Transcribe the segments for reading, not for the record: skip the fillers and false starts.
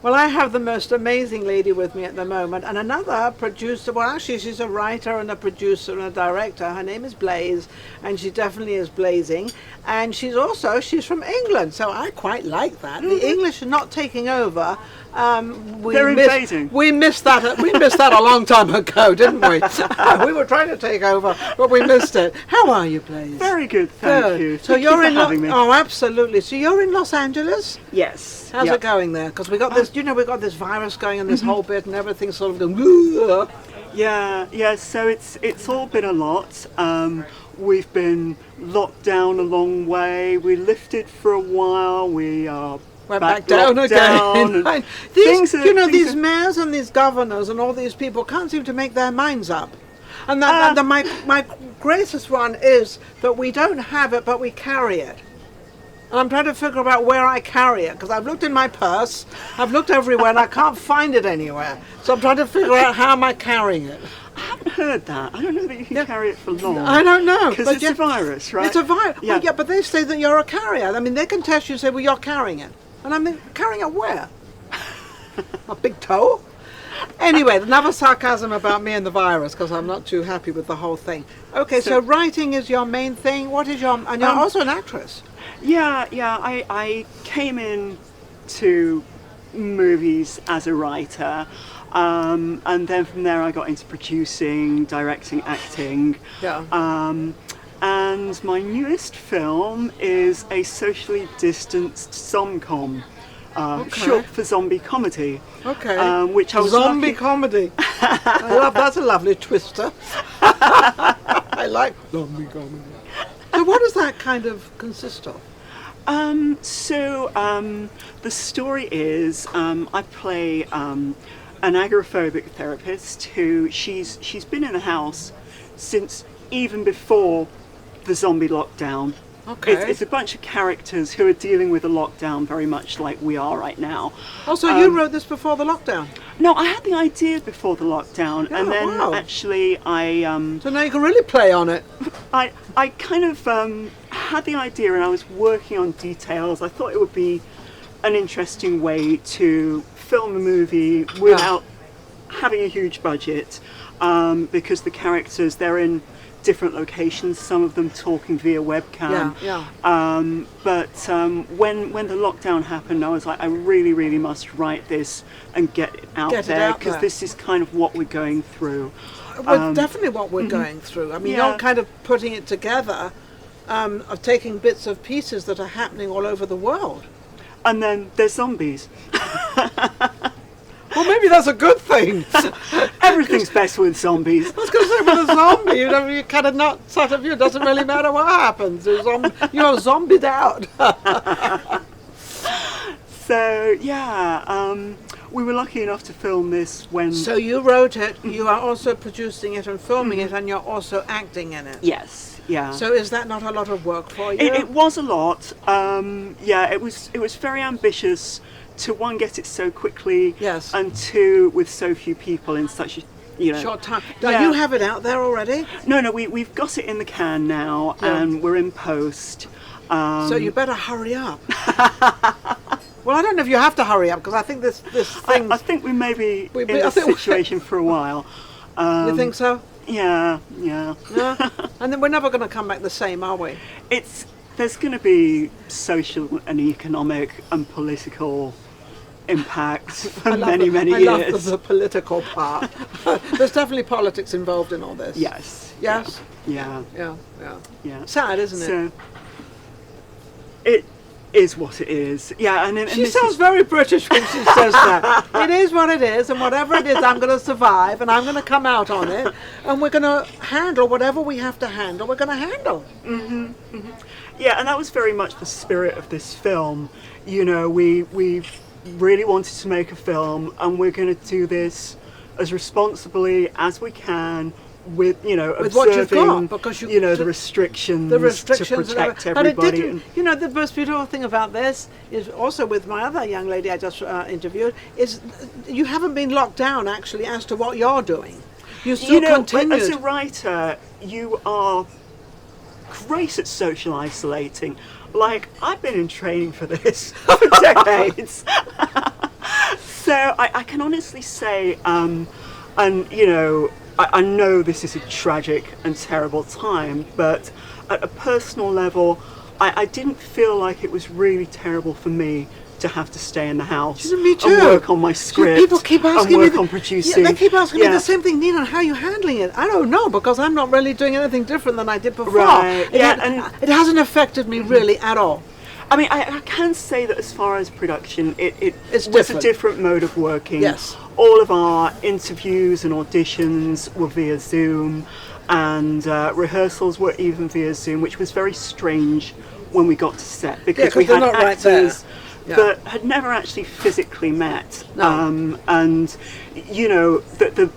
Well, I have the most amazing lady with me at the moment, and another producer. Well, actually, she's a writer and a producer and a director. Her name is Blaze, and she definitely is blazing. And she's from England, so I quite like that. The English are not taking over. They're invading. We missed that. We missed that a long time ago, didn't we? We were trying to take over, but we missed it. How are you, Blaze? Very good, thank you. So you're in having me. Oh, absolutely. So you're in Los Angeles? Yes. How's it going there? Because we got this. We got this virus going and this whole bit, and everything's sort of going. Yeah. So it's all been a lot. We've been locked down a long way. We lifted for a while. We are. Went back down again. These mayors and these governors and all these people can't seem to make their minds up. And my greatest one is that we don't have it, but we carry it. And I'm trying to figure out where I carry it, because I've looked in my purse, I've looked everywhere, and I can't find it anywhere. So I'm trying to figure out how am I carrying it. I haven't heard that. I don't know that you can carry it for long. I don't know. Because it's a virus, right? It's a virus. Yeah. Well, but they say that you're a carrier. I mean, they can test you and say, well, you're carrying it. And I'm carrying it where? A big toe? Anyway, another sarcasm about me and the virus, because I'm not too happy with the whole thing. Okay, so writing is your main thing. What is your... And you're also an actress. Yeah. I came in to movies as a writer. And then from there I got into producing, directing, acting. Yeah. And my newest film is a socially distanced zomcom, short for zombie comedy. Okay. Which I was zombie comedy. That's a lovely twister. I like zombie comedy. So what does that kind of consist of? The story is I play an agoraphobic therapist who she's been in a house since even before the zombie lockdown. Okay. It's a bunch of characters who are dealing with a lockdown very much like we are right now. Oh, so you wrote this before the lockdown? No, I had the idea before the lockdown, and then actually I... So now you can really play on it. I kind of had the idea and I was working on details. I thought it would be an interesting way to film a movie without having a huge budget, because the characters, they're in different locations, some of them talking via webcam. But when the lockdown happened, I was like, I really must write this and get it out there, because this is kind of what we're going through. Well, definitely what we're going through. I mean, you're kind of putting it together, of taking bits of pieces that are happening all over the world. And then there's zombies. Well, maybe that's a good thing. Everything's best with zombies. I was going to say, with a zombie, you kind of not sort of, it doesn't really matter what happens. You're zombied out. So, we were lucky enough to film this when... So you wrote it, you are also producing it and filming it, and you're also acting in it. Yes, yeah. So is that not a lot of work for you? It was a lot. It was very ambitious to, one, get it so quickly, yes, and two, with so few people in such a short time. Do you have it out there already? No, we've got it in the can now, and we're in post. So you better hurry up. Well, I don't know if you have to hurry up, because I think this thing... I think we may be in this situation for a while. You think so? Yeah. And then we're never going to come back the same, are we? There's going to be social and economic and political impacts for many years. I love the political part. There's definitely politics involved in all this. Yes. Yes? Yeah. Sad, isn't it? So, it is what it is. Yeah, and she sounds very British when she says that. It is what it is, and whatever it is, I'm going to survive, and I'm going to come out on it, and we're going to handle whatever we have to handle. We're going to handle. Yeah, and that was very much the spirit of this film. We really wanted to make a film, and we're going to do this as responsibly as we can, with observing what you've got, because the restrictions to protect everybody. But the most beautiful thing about this is also with my other young lady I just interviewed, is you haven't been locked down actually as to what you're doing. You still continued. As a writer, you are great at social isolating. Like, I've been in training for this for decades. So I can honestly say, and you know, I know this is a tragic and terrible time, but at a personal level, I didn't feel like it was really terrible for me to have to stay in the house Me too. and work on my script People keep asking and work me on producing. Yeah, they keep asking me the same thing, Ninon, how are you handling it? I don't know, because I'm not really doing anything different than I did before. Right. And it hasn't affected me really at all. I mean, I can say that as far as production, it was different. a different mode of working. Yes. All of our interviews and auditions were via Zoom, and rehearsals were even via Zoom, which was very strange when we got to set, because we had actors that had never actually physically met. No. And, you know,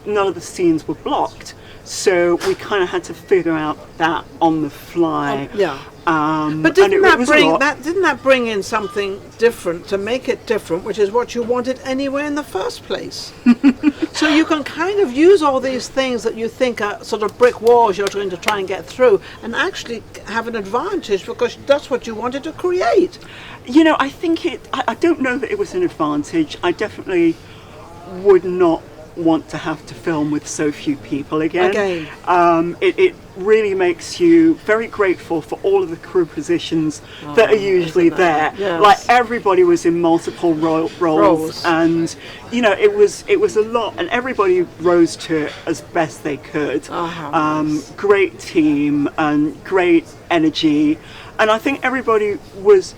none of the scenes were blocked. So we kind of had to figure out that on the fly. But didn't that bring in something different to make it different, which is what you wanted anyway in the first place? So you can kind of use all these things that you think are sort of brick walls you're going to try and get through, and actually have an advantage because that's what you wanted to create. You know, I think I don't know that it was an advantage. I definitely would not want to have to film with so few people again. It really makes you very grateful for all of the crew positions that are usually there. Yes. Like, everybody was in multiple roles, and you know, it was a lot, and everybody rose to it as best they could. Great team and great energy, and I think everybody was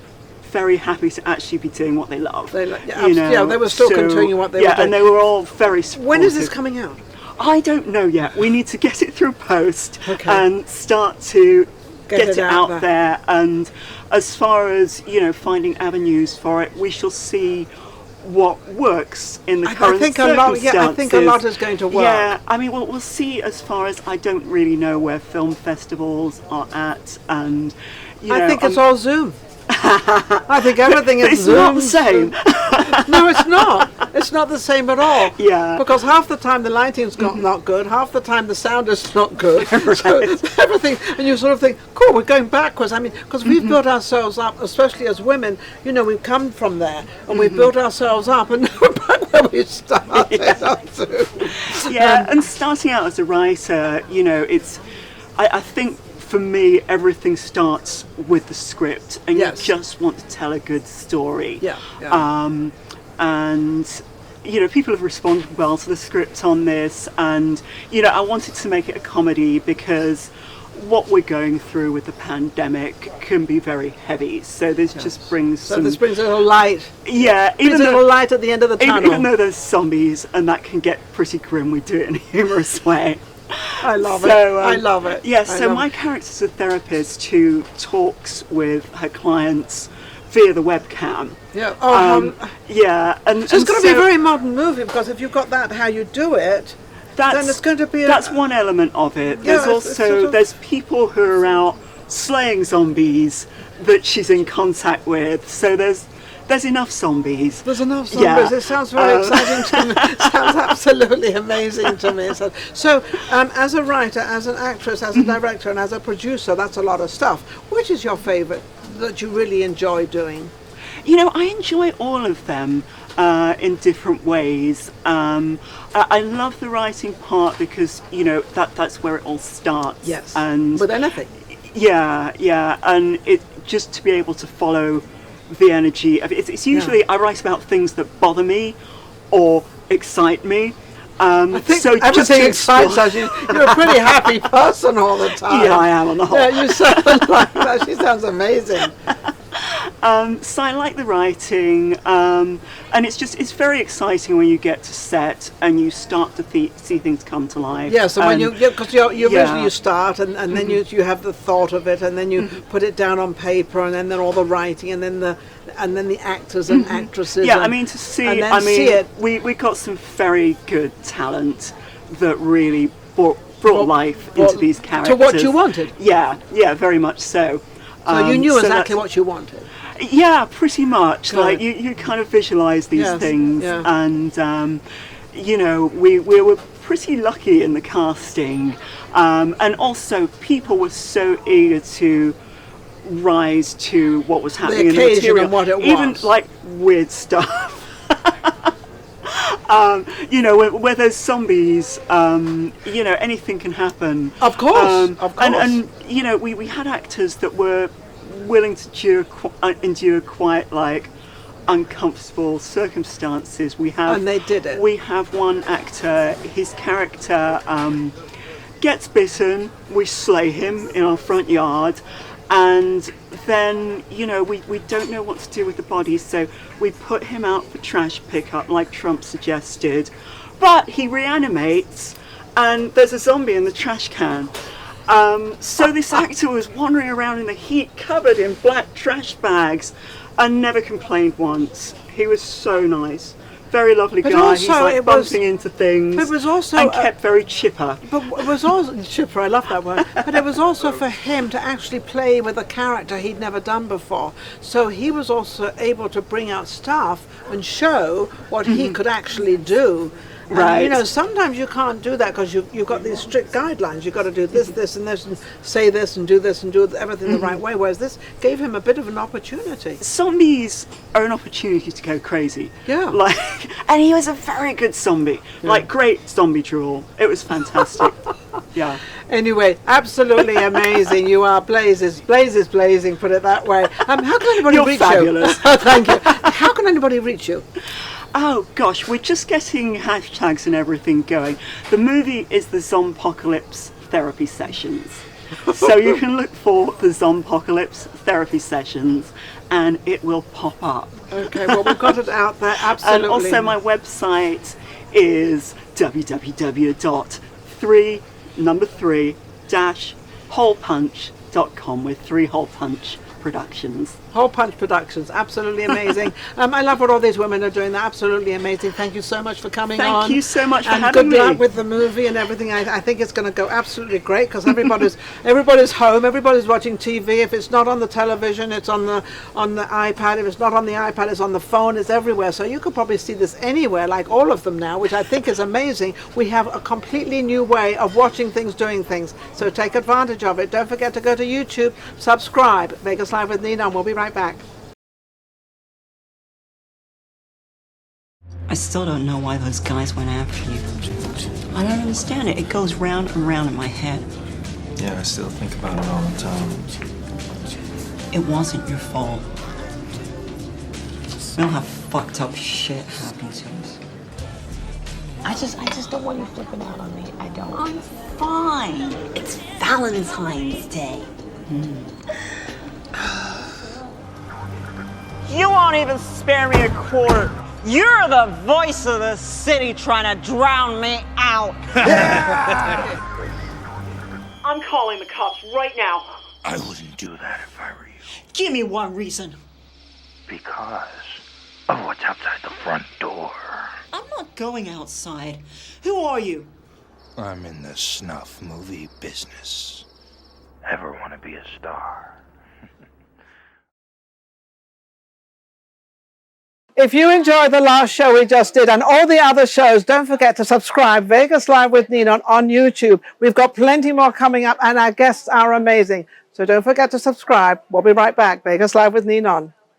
very happy to actually be doing what they love. They were still continuing what they were doing. Yeah, and they were all very supportive. When is this coming out? I don't know yet. We need to get it through post and start to get it out there. And as far as, you know, finding avenues for it, we shall see what works in the current circumstances. I think a lot is going to work. Yeah, I mean, we'll see. As far as, I don't really know where film festivals are at, and you know, I think it's all Zoom. I think everything is it's Zoom. not the same. No, it's not. It's not the same at all. Yeah. Because half the time the lighting's not good, half the time the sound is not good. So everything, and you sort of think, cool, we're going backwards. I mean, because we've built ourselves up, especially as women, you know, we've come from there, and we've built ourselves up, and now we're back where we started. And starting out as a writer, you know, I think, for me, everything starts with the script, and you just want to tell a good story. And you know, people have responded well to the script on this, and you know, I wanted to make it a comedy because what we're going through with the pandemic can be very heavy. So this just brings this brings a little light. Yeah, even a little light at the end of the tunnel. Even though there's zombies, and that can get pretty grim, we do it in a humorous way. I love it. I love it. Yeah, so my character's a therapist who talks with her clients via the webcam. Yeah. And so it's going to be a very modern movie, because if you've got that, how you do it, then it's going to be. That's one element of it. There's also there's people who are out slaying zombies that she's in contact with. So there's enough zombies. There's enough zombies. Yeah. It sounds very exciting to me. It sounds absolutely amazing to me. So, as a writer, as an actress, as a director, and as a producer, that's a lot of stuff. Which is your favourite that you really enjoy doing? You know, I enjoy all of them in different ways. I love the writing part because, you know, that's where it all starts. Yes. And with anything. Yeah, and it just to be able to follow the energy of it. It's usually I write about things that bother me or excite me. I think so everything excites us. You're a pretty happy person all the time. Yeah, I am on the whole. Yeah, you sound like that. She sounds amazing. So I like the writing, and it's very exciting when you get to set and you start to see things come to life. Yeah, so when because originally you start and then you have the thought of it, and then you put it down on paper, and then all the writing, and then the actors and actresses. Yeah, I mean to see. It. We got some very good talent that really brought life into these characters. To what you wanted. Yeah, very much so. So you knew exactly what you wanted. Yeah, pretty much. Good. Like you kind of visualize these things, and you know, we were pretty lucky in the casting, and also people were so eager to rise to what was happening in the material, and what it was. even like weird stuff. You know, where there's zombies, you know, anything can happen. Of course, of course. And you know, we had actors that were willing to endure quite like uncomfortable circumstances. And they did it. We have one actor, his character gets bitten, we slay him in our front yard, and then, you know, we don't know what to do with the body, so we put him out for trash pickup like Trump suggested, but he reanimates and there's a zombie in the trash can. So this actor was wandering around in the heat covered in black trash bags and never complained once. He was so nice. Very lovely guy. Also, he's like bumping into things. But it was also and kept very chipper. But it was also chipper. I love that word. But it was also for him to actually play with a character he'd never done before. So he was also able to bring out stuff and show what he could actually do. Right. You know, sometimes you can't do that because you've got these strict guidelines. You've got to do this, this, and this, and say this, and do everything the right way. Whereas this gave him a bit of an opportunity. Zombies are an opportunity to go crazy. Yeah. Like, and he was a very good zombie. Yeah. Like, great zombie drool. It was fantastic. Yeah. Anyway, absolutely amazing. You are blazes blazing, put it that way. How can anybody You're reach fabulous. you? Thank you. How can anybody reach you? Oh gosh, we're just getting hashtags and everything going. The movie is the Zompocalypse Therapy Sessions. So you can look for the Zompocalypse Therapy Sessions and it will pop up. Okay, well, we've got it out there, absolutely. And also my website is www.3-holepunch.com with 3 Hole Punch Productions. Hole Punch Productions, absolutely amazing. I love what all these women are doing. They're absolutely amazing. Thank you so much for coming on. Thank you so much for and having me. good luck with the movie and everything. I think it's going to go absolutely great because everybody's home. Everybody's watching TV. If it's not on the television, it's on the iPad. If it's not on the iPad, it's on the phone. It's everywhere. So you could probably see this anywhere, like all of them now, which I think is amazing. We have a completely new way of watching things, doing things. So take advantage of it. Don't forget to go to YouTube, subscribe. Vegas Live with Ninon. We'll be right back. I still don't know why those guys went after you. I don't understand it. It goes round and round in my head. Yeah, I still think about it all the time. It wasn't your fault. We all have fucked up shit happen to us. I just don't want you flipping out on me. I don't. I'm fine. It's Valentine's Day. You won't even spare me a quarter. You're the voice of the city trying to drown me out. I'm calling the cops right now. I wouldn't do that if I were you. Give me one reason. Because of what's outside the front door. I'm not going outside. Who are you? I'm in the snuff movie business. Ever want to be a star? If you enjoyed the last show we just did and all the other shows, don't forget to subscribe. Vegas Live with Ninon on YouTube. We've got plenty more coming up and our guests are amazing. So don't forget to subscribe. We'll be right back. Vegas Live with Ninon.